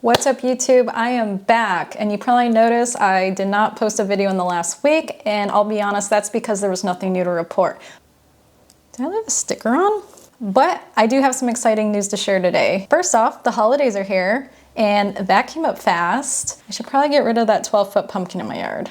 What's up YouTube? I am back, and you probably noticed I did not post a video in the last week, and I'll be honest, that's because there was nothing new to report. Did I leave a sticker on? But I do have some exciting news to share today. First off, the holidays are here, and that came up fast. I should probably get rid of that 12-foot pumpkin in my yard.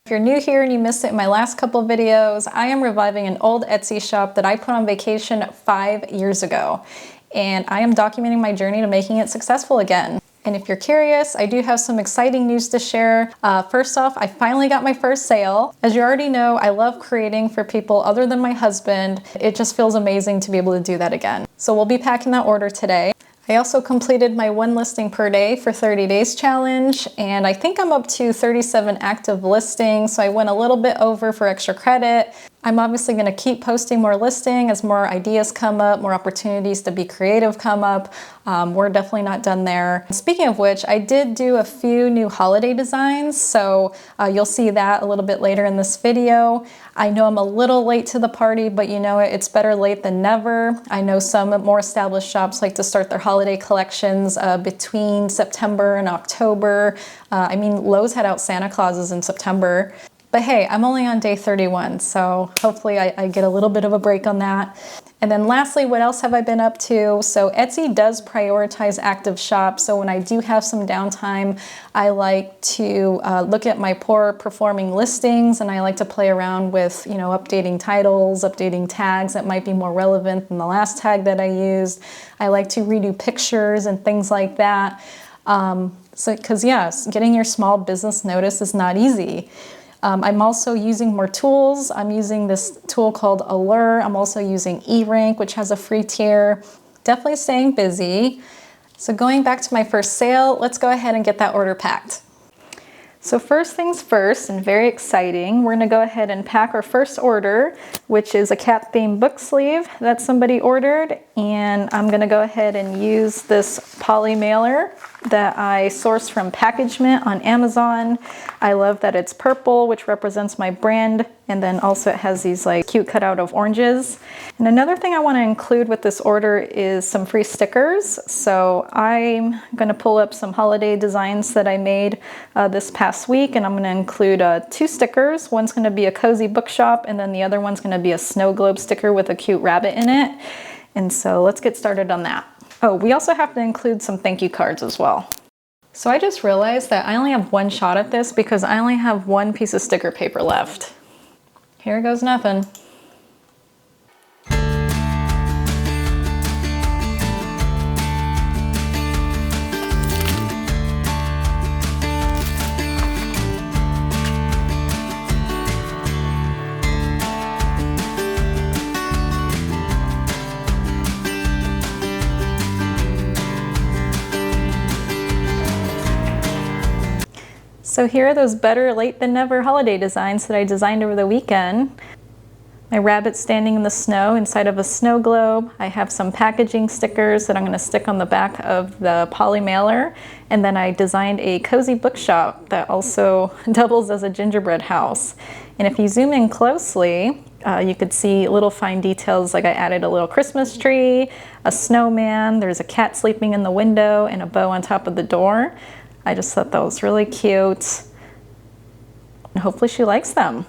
If you're new here and you missed it in my last couple videos, I am reviving an old Etsy shop that I put on vacation 5 years ago. And I am documenting my journey to making it successful again. And if you're curious, I do have some exciting news to share. First off, I finally got my first sale. As you already know, I love creating for people other than my husband. It just feels amazing to be able to do that again. So we'll be packing that order today. I also completed my 1 listing per day for 30 days challenge, and I think I'm up to 37 active listings, so I went a little bit over for extra credit. I'm obviously going to keep posting more listings as more ideas come up, more opportunities to be creative come up. We're definitely not done there. Speaking of which, I did do a few new holiday designs, so you'll see that a little bit later in this video. I know I'm a little late to the party, but you know it's better late than never. I know some more established shops like to start their holiday collections between September and October. I mean, Lowe's had out Santa Clauses in September. But hey, I'm only on day 31, so hopefully I get a little bit of a break on that. And then lastly, what else have I been up to? So Etsy does prioritize active shops, so when I do have some downtime, I like to look at my poor performing listings, and I like to play around with, you know, updating titles, updating tags that might be more relevant than the last tag that I used. I like to redo pictures and things like that. Because yes, getting your small business notice is not easy. I'm also using more tools. I'm using this tool called Allure. I'm also using eRank, which has a free tier. Definitely staying busy. So going back to my first sale, let's go ahead and get that order packed. So first things first, and very exciting, we're gonna go ahead and pack our first order, which is a cat themed book sleeve that somebody ordered. And I'm gonna go ahead and use this poly mailer that I sourced from Packagement on Amazon. I love that it's purple, which represents my brand, and then also it has these like cute cutout of oranges. And another thing I want to include with this order is some free stickers. So I'm going to pull up some holiday designs that I made this past week, and I'm going to include 2 stickers. One's going to be a cozy bookshop, and then the other one's going to be a snow globe sticker with a cute rabbit in it. And so let's get started on that. Oh, we also have to include some thank you cards as well. So I just realized that I only have one shot at this because I only have 1 piece of sticker paper left. Here goes nothing. So here are those better late than never holiday designs that I designed over the weekend. My rabbit standing in the snow inside of a snow globe. I have some packaging stickers that I'm going to stick on the back of the poly mailer. And then I designed a cozy bookshop that also doubles as a gingerbread house. And if you zoom in closely, you could see little fine details, like I added a little Christmas tree, a snowman, there's a cat sleeping in the window, and a bow on top of the door. I just thought that was really cute, and hopefully she likes them.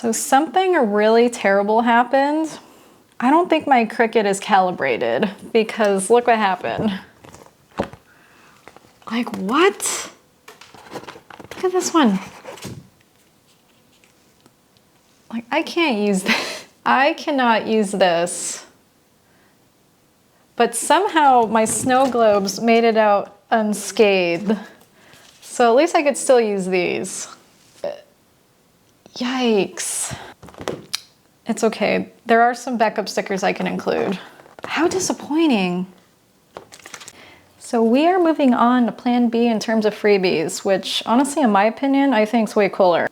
So something really terrible happened. I don't think my Cricut is calibrated because look what happened. Like what? Look at this one. Like I can't use this. I cannot use this. But somehow my snow globes made it out unscathed. So at least I could still use these. Yikes. It's okay. There are some backup stickers I can include. How disappointing. So we are moving on to plan B in terms of freebies, which honestly, in my opinion, I think is way cooler.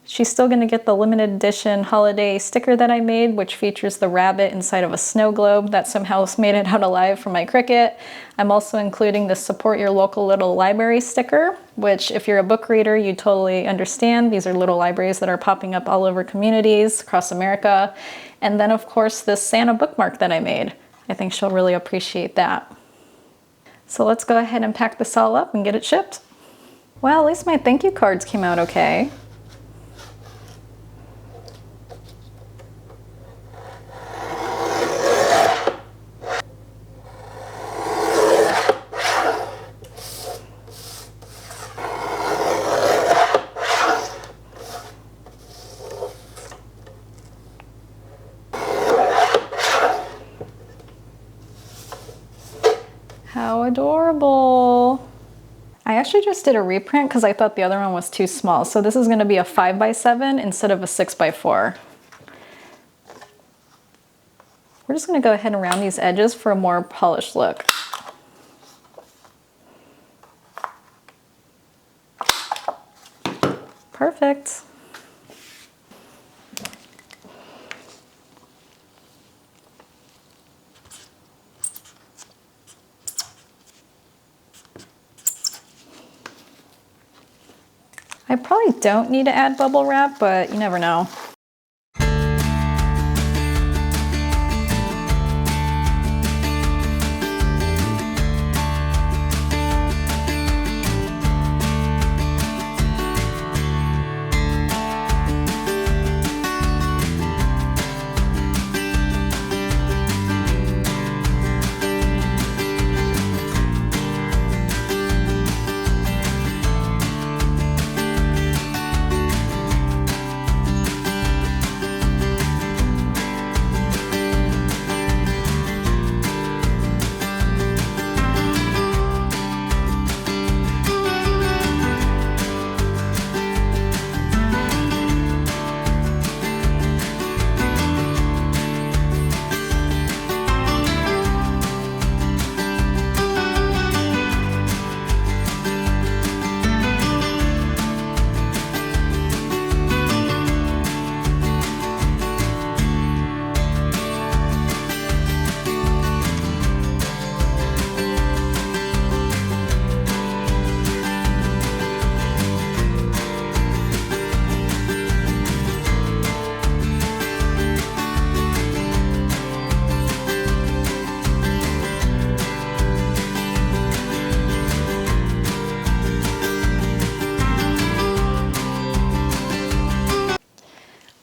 She's still gonna get the limited edition holiday sticker that I made, which features the rabbit inside of a snow globe that somehow made it out alive from my Cricut. I'm also including the support your local little library sticker, which if you're a book reader, you totally understand. These are little libraries that are popping up all over communities across America. And then of course, this Santa bookmark that I made. I think she'll really appreciate that. So let's go ahead and pack this all up and get it shipped. Well, at least my thank you cards came out okay. How adorable. I actually just did a reprint because I thought the other one was too small. So this is going to be a 5x7 instead of a 6x4. We're just going to go ahead and round these edges for a more polished look. Perfect. I probably don't need to add bubble wrap, but you never know.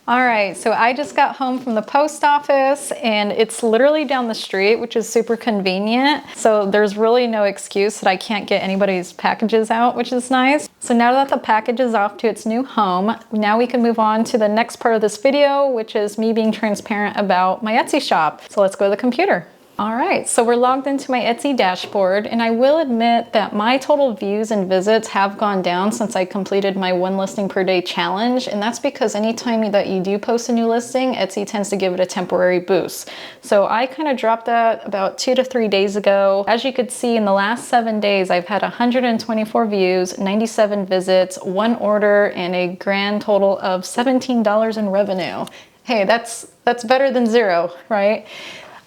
All right, so I just got home from the post office and it's literally down the street, which is super convenient. So there's really no excuse that I can't get anybody's packages out, which is nice. So now that the package is off to its new home, now we can move on to the next part of this video, which is me being transparent about my Etsy shop. So let's go to the computer. All right, so we're logged into my Etsy dashboard, and I will admit that my total views and visits have gone down since I completed my 1 listing per day challenge, and that's because anytime that you do post a new listing, Etsy tends to give it a temporary boost. So I kind of dropped that about 2 to 3 days ago. As you could see, in the last 7 days, I've had 124 views, 97 visits, 1 order, and a grand total of $17 in revenue. Hey, that's better than 0, right?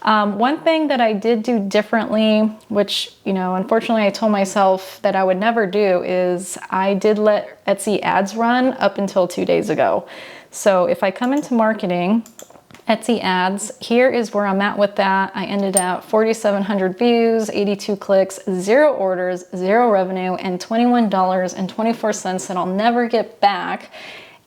One thing that I did do differently, which, unfortunately I told myself that I would never do, is I did let Etsy ads run up until 2 days ago. So if I come into marketing, Etsy ads, here is where I'm at with that. I ended at 4,700 views, 82 clicks, 0 orders, 0 revenue, and $21.24 that I'll never get back.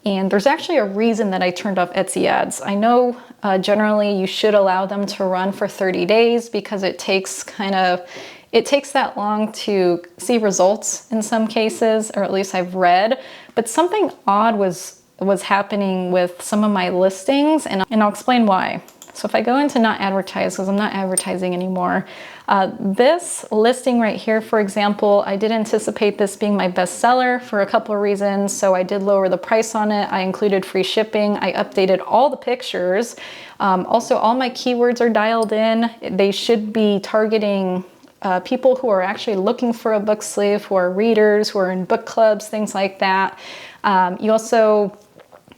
And there's actually a reason that I turned off Etsy ads. I know generally you should allow them to run for 30 days because it takes that long to see results in some cases, or at least I've read. But something odd was happening with some of my listings, and I'll explain why. So if I go into not advertise, because I'm not advertising anymore, this listing right here, for example, I did anticipate this being my best seller for a couple of reasons. So I did lower the price on it. I included free shipping. I updated all the pictures. Also, all my keywords are dialed in. They should be targeting people who are actually looking for a book sleeve, who are readers, who are in book clubs, things like that. You also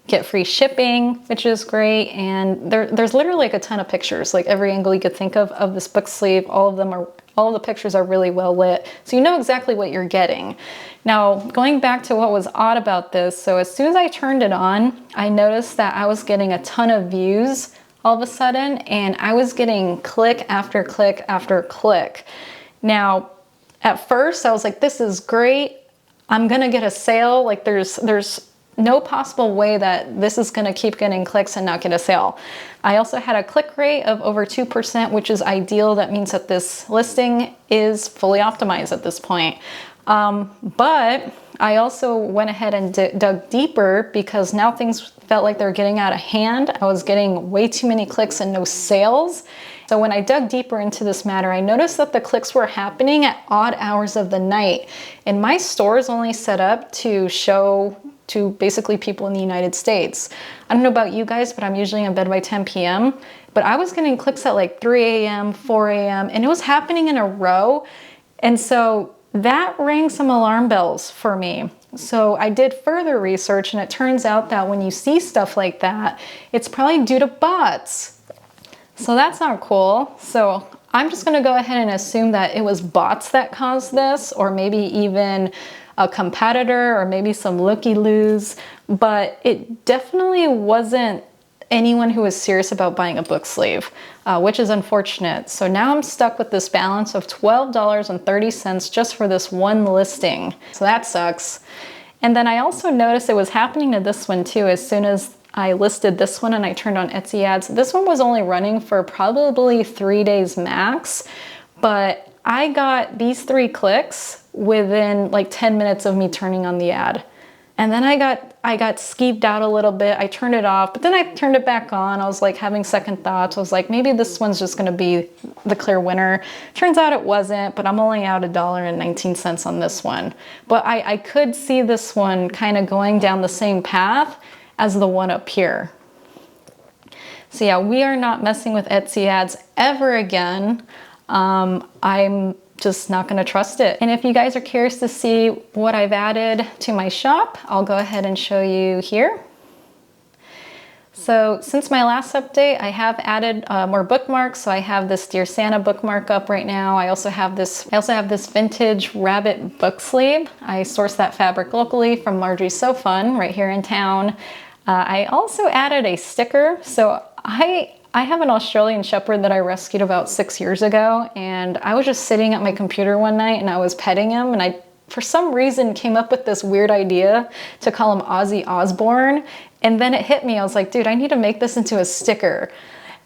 get free shipping, which is great. And there's literally like a ton of pictures, like every angle you could think of this book sleeve. All of the pictures are really well lit. So you know exactly what you're getting. Now, going back to what was odd about this. So as soon as I turned it on, I noticed that I was getting a ton of views all of a sudden, and I was getting click after click after click. Now, at first I was like, this is great. I'm gonna get a sale. Like there's no possible way that this is gonna keep getting clicks and not get a sale. I also had a click rate of over 2%, which is ideal. That means that this listing is fully optimized at this point. But I also went ahead and dug deeper because now things felt like they were getting out of hand. I was getting way too many clicks and no sales. So when I dug deeper into this matter, I noticed that the clicks were happening at odd hours of the night. And my store is only set up to show to basically people in the United States. I don't know about you guys, but I'm usually in bed by 10 p.m. But I was getting clicks at like 3 a.m., 4 a.m., and it was happening in a row. And so that rang some alarm bells for me. So I did further research, and it turns out that when you see stuff like that, it's probably due to bots. So that's not cool. So I'm just gonna go ahead and assume that it was bots that caused this, or maybe even a competitor, or maybe some looky-loos, but it definitely wasn't anyone who was serious about buying a book sleeve, which is unfortunate. So now I'm stuck with this balance of $12.30 just for this one listing. So that sucks. And then I also noticed it was happening to this one too. As soon as I listed this one and I turned on Etsy ads, this one was only running for probably 3 days max, but I got these 3 clicks within like 10 minutes of me turning on the ad. And then I got skeeved out a little bit. I turned it off, but then I turned it back on. I was like having second thoughts. I was like, maybe this one's just gonna be the clear winner. Turns out it wasn't, but I'm only out $1.19 on this one. But I could see this one kind of going down the same path as the one up here. So yeah, we are not messing with Etsy ads ever again. I'm just not going to trust it. And if you guys are curious to see what I've added to my shop, I'll go ahead and show you here. So since my last update, I have added more bookmarks. So I have this Dear Santa bookmark up right now. I also have this vintage rabbit book sleeve. I sourced that fabric locally from Marjorie's So Fun right here in town. I also added a sticker. So I have an Australian Shepherd that I rescued about 6 years ago, and I was just sitting at my computer one night and I was petting him, and I, for some reason, came up with this weird idea to call him Ozzy Osbourne, and then it hit me. I was like, dude, I need to make this into a sticker.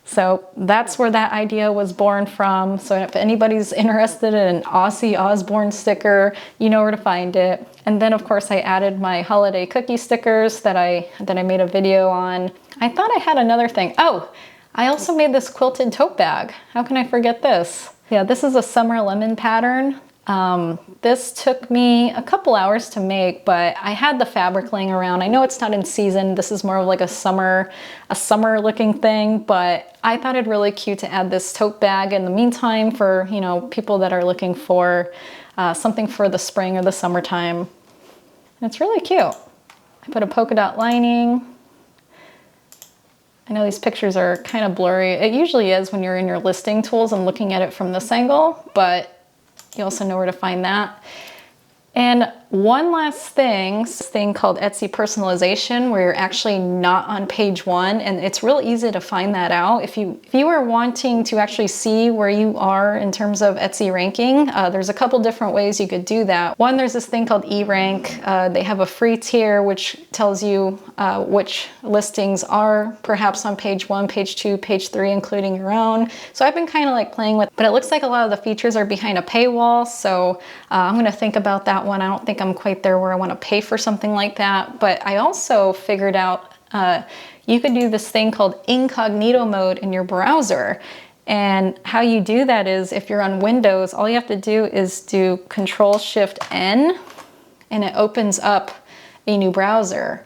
So that's where that idea was born from. So if anybody's interested in an Ozzy Osbourne sticker, you know where to find it. And then of course I added my holiday cookie stickers that I made a video on. I thought I had another thing. Oh, I also made this quilted tote bag. How can I forget this? Yeah, this is a summer lemon pattern. This took me a couple hours to make, but I had the fabric laying around. I know it's not in season. This is more of like a summer looking thing, but I thought it'd really cute to add this tote bag in the meantime for, you know, people that are looking for something for the spring or the summertime. And it's really cute. I put a polka dot lining. I know these pictures are kind of blurry. It usually is when you're in your listing tools and looking at it from this angle, but you also know where to find that. And one last thing, this thing called Etsy personalization, where you're actually not on page one, and it's real easy to find that out. If you are wanting to actually see where you are in terms of Etsy ranking, there's a couple different ways you could do that. One, there's this thing called eRank. They have a free tier which tells you which listings are perhaps on page one, page two, page three, including your own. So I've been kind of like playing with, but it looks like a lot of the features are behind a paywall, so I'm gonna think about that one. I don't think I'm quite there where I want to pay for something like that, but I also figured out you could do this thing called incognito mode in your browser. And how you do that is, if you're on Windows, all you have to do is do Control-Shift-N, and it opens up a new browser.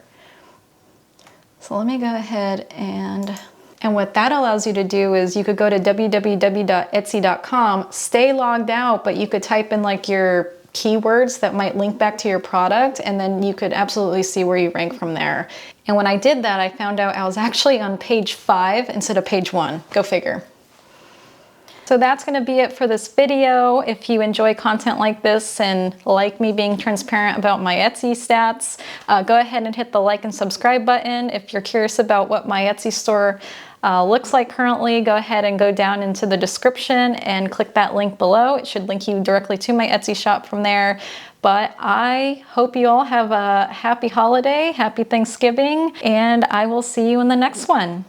So let me go ahead and what that allows you to do is you could go to www.etsy.com, stay logged out, but you could type in like your keywords that might link back to your product, and then you could absolutely see where you rank from there. And when I did that, I found out I was actually on page 5 instead of page 1. Go figure. So that's going to be it for this video. If you enjoy content like this and like me being transparent about my Etsy stats, go ahead and hit the like and subscribe button. If you're curious about what my Etsy store looks like currently, go ahead and go down into the description and click that link below. It should link you directly to my Etsy shop from there. But I hope you all have a happy holiday, happy Thanksgiving, and I will see you in the next one.